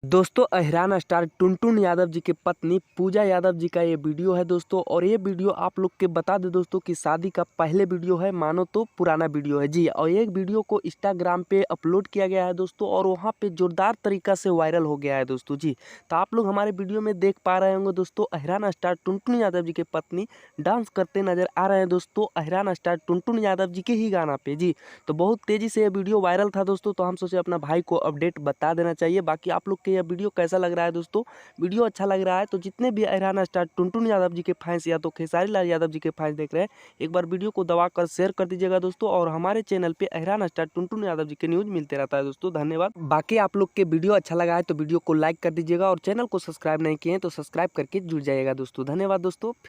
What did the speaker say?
दोस्तों अहिरान स्टार टुनटुन यादव जी की पत्नी पूजा यादव जी का ये वीडियो है दोस्तों। और ये वीडियो आप लोग के बता दे दोस्तों कि शादी का पहले वीडियो है, मानो तो पुराना वीडियो है जी। और ये वीडियो को इंस्टाग्राम पे अपलोड किया गया है दोस्तों, और वहाँ पे जोरदार तरीका से वायरल हो गया है दोस्तों जी। तो आप लोग हमारे वीडियो में देख पा रहे होंगे दोस्तों, अहिरान स्टार टुनटुन यादव जी की पत्नी डांस करते नजर आ रहे हैं दोस्तों, अहिरान स्टार टुनटुन यादव जी के ही गाना पे जी। तो बहुत तेजी से ये वीडियो वायरल था दोस्तों, तो हम सोचे अपना भाई को अपडेट बता देना चाहिए। बाकी आप लोग के यह वीडियो कैसा लग रहा है दोस्तों? वीडियो अच्छा लग रहा है तो जितने भी अहिरान स्टार टुनटुन यादव जी के फैंस या तो खेसारी लाल यादव जी के फैंस देख रहे हैं, एक बार वीडियो को दबाकर शेयर कर दीजिएगा दोस्तों। और हमारे चैनल पे अहिरान स्टार टुनटुन यादव जी के न्यूज मिलते रहता है दोस्तों। धन्यवाद। बाकी आप लोग के वीडियो अच्छा लगा है तो वीडियो को लाइक कर दीजिएगा, और चैनल को सब्सक्राइब नहीं किए हैं तो सब्सक्राइब करके जुड़ जाइएगा दोस्तों। धन्यवाद दोस्तों।